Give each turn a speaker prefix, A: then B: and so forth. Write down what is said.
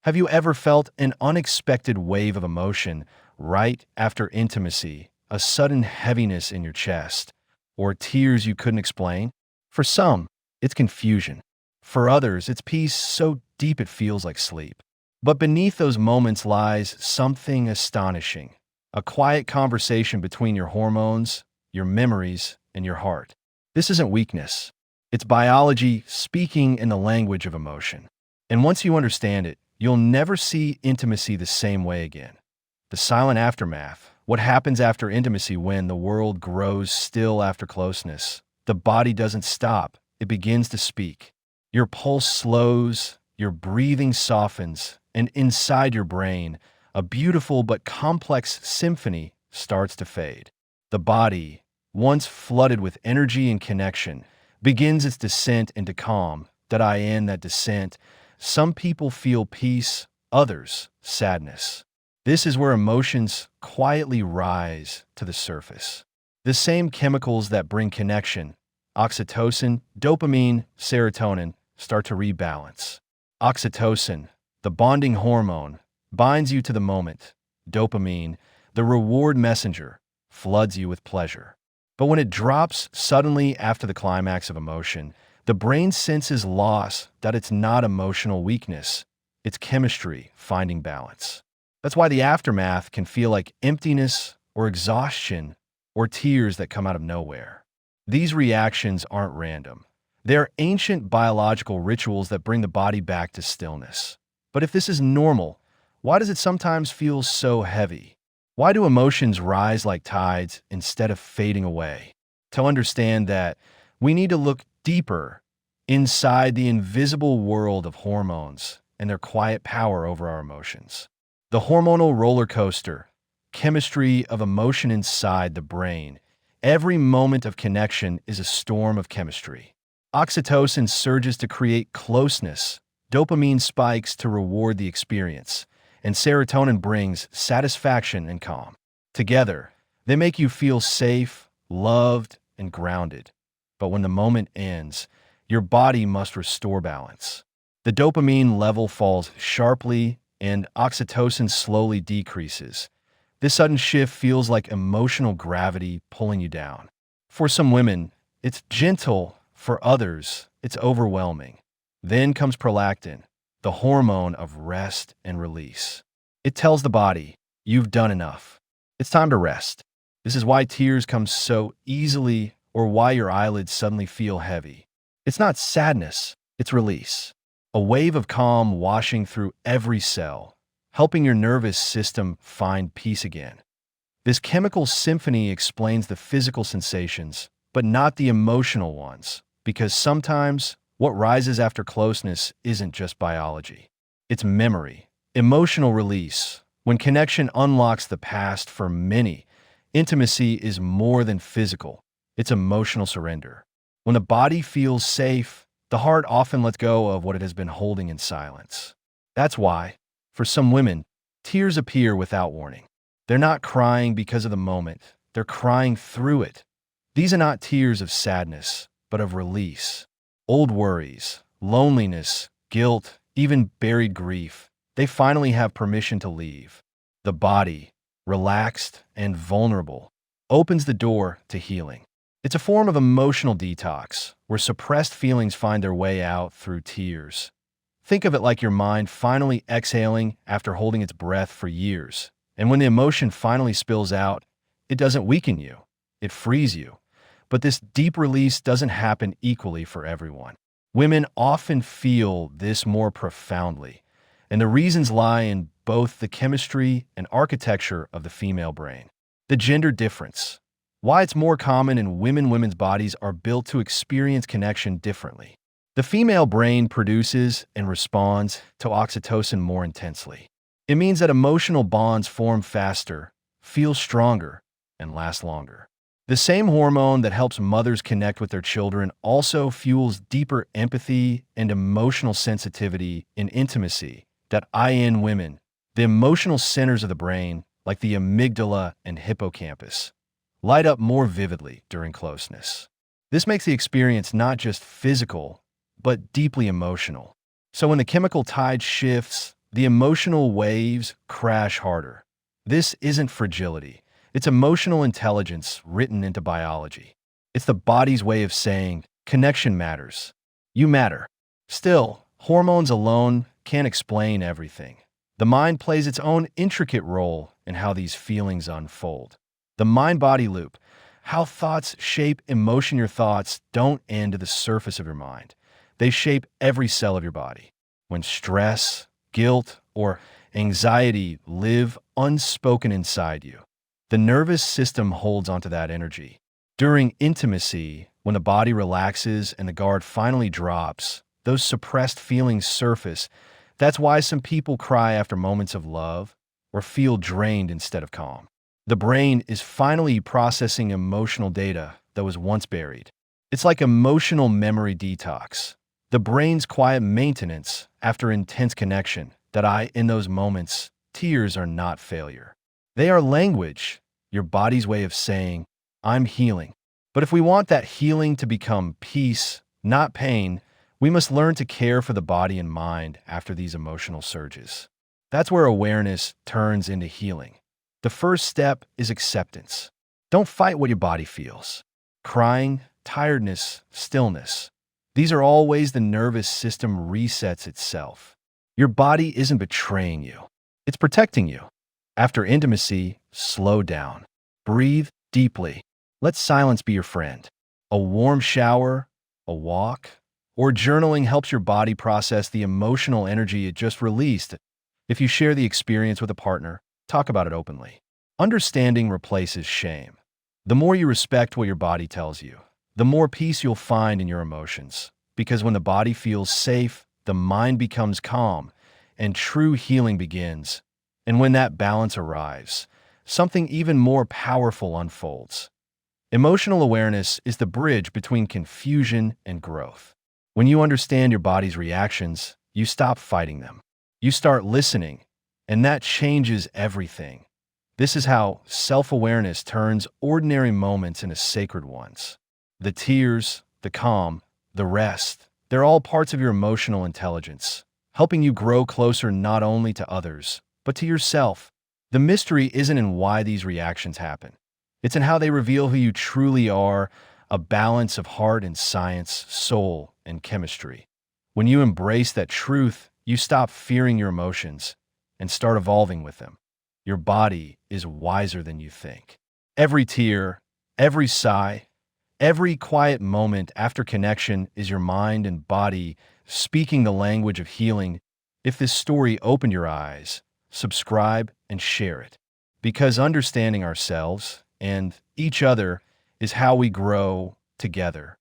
A: Have you ever felt an unexpected wave of emotion right after intimacy, a sudden heaviness in your chest, or tears you couldn't explain? For some, it's confusion. For others, it's peace so deep it feels like sleep. But beneath those moments lies something astonishing, a quiet conversation between your hormones, your memories, and your heart. This isn't weakness. It's biology speaking in the language of emotion. And once you understand it, you'll never see intimacy the same way again. The silent aftermath, what happens after intimacy when the world grows still after closeness. The body doesn't stop, it begins to speak. Your pulse slows, your breathing softens, and inside your brain, a beautiful but complex symphony starts to fade. The body, once flooded with energy and connection, begins its descent into calm. That descent, some people feel peace, others sadness. This is where emotions quietly rise to the surface. The same chemicals that bring connection, oxytocin, dopamine, serotonin, start to rebalance. Oxytocin, the bonding hormone, binds you to the moment. Dopamine, the reward messenger, floods you with pleasure. But when it drops suddenly after the climax of emotion, the brain senses loss, that it's not emotional weakness, it's chemistry finding balance. That's why the aftermath can feel like emptiness or exhaustion or tears that come out of nowhere. These reactions aren't random. They're ancient biological rituals that bring the body back to stillness. But if this is normal, why does it sometimes feel so heavy? Why do emotions rise like tides instead of fading away? To understand that, we need to look deeper inside the invisible world of hormones and their quiet power over our emotions. The hormonal roller coaster, chemistry of emotion inside the brain. Every moment of connection is a storm of chemistry. Oxytocin surges to create closeness, dopamine spikes to reward the experience, and serotonin brings satisfaction and calm. Together, they make you feel safe, loved, and grounded. But when the moment ends, your body must restore balance. The dopamine level falls sharply and oxytocin slowly decreases. This sudden shift feels like emotional gravity pulling you down. For some women, it's gentle. For others, it's overwhelming. Then comes prolactin, the hormone of rest and release. It tells the body, you've done enough. It's time to rest. This is why tears come so easily or why your eyelids suddenly feel heavy. It's not sadness, it's release. A wave of calm washing through every cell, helping your nervous system find peace again. This chemical symphony explains the physical sensations, but not the emotional ones, because sometimes what rises after closeness isn't just biology. It's memory, emotional release. When connection unlocks the past for many, intimacy is more than physical. It's emotional surrender. When the body feels safe, the heart often lets go of what it has been holding in silence. That's why, for some women, tears appear without warning. They're not crying because of the moment. They're crying through it. These are not tears of sadness, but of release. Old worries, loneliness, guilt, even buried grief, they finally have permission to leave. The body, relaxed and vulnerable, opens the door to healing. It's a form of emotional detox, where suppressed feelings find their way out through tears. Think of it like your mind finally exhaling after holding its breath for years. And when the emotion finally spills out, it doesn't weaken you, it frees you. But this deep release doesn't happen equally for everyone. Women often feel this more profoundly, and the reasons lie in both the chemistry and architecture of the female brain. The gender difference. Why it's more common in women's bodies are built to experience connection differently. The female brain produces and responds to oxytocin more intensely. It means that emotional bonds form faster, feel stronger, and last longer. The same hormone that helps mothers connect with their children also fuels deeper empathy and emotional sensitivity in intimacy that in women. The emotional centers of the brain, like the amygdala and hippocampus, light up more vividly during closeness. This makes the experience not just physical, but deeply emotional. So when the chemical tide shifts, The emotional waves crash harder. This isn't fragility. It's emotional intelligence written into biology. It's the body's way of saying, connection matters. You matter. Still, hormones alone can't explain everything. The mind plays its own intricate role in how these feelings unfold. The mind-body loop, how thoughts shape emotion. Your thoughts don't end at the surface of your mind. They shape every cell of your body. When stress, guilt, or anxiety live unspoken inside you, the nervous system holds onto that energy. During intimacy, when the body relaxes and the guard finally drops, those suppressed feelings surface. That's why some people cry after moments of love or feel drained instead of calm. The brain is finally processing emotional data that was once buried. It's like emotional memory detox. The brain's quiet maintenance after intense connection. In those moments, tears are not failure. They are language, your body's way of saying, I'm healing. But if we want that healing to become peace, not pain, we must learn to care for the body and mind after these emotional surges. That's where awareness turns into healing. The first step is acceptance. Don't fight what your body feels. Crying, tiredness, stillness. These are all ways the nervous system resets itself. Your body isn't betraying you. It's protecting you. After intimacy, slow down. Breathe deeply. Let silence be your friend. A warm shower, a walk, or journaling helps your body process the emotional energy it just released. If you share the experience with a partner, talk about it openly. Understanding replaces shame. The more you respect what your body tells you, the more peace you'll find in your emotions. Because when the body feels safe, the mind becomes calm, and true healing begins. And when that balance arrives, something even more powerful unfolds. Emotional awareness is the bridge between confusion and growth. When you understand your body's reactions, you stop fighting them. You start listening, and that changes everything. This is how self-awareness turns ordinary moments into sacred ones. The tears, the calm, the rest, they're all parts of your emotional intelligence, helping you grow closer not only to others, but to yourself. The mystery isn't in why these reactions happen. It's in how they reveal who you truly are, a balance of heart and science, soul and chemistry. When you embrace that truth, you stop fearing your emotions and start evolving with them. Your body is wiser than you think. Every tear, every sigh, every quiet moment after connection is your mind and body speaking the language of healing. If this story opened your eyes, subscribe and share it. Because understanding ourselves and each other is how we grow together.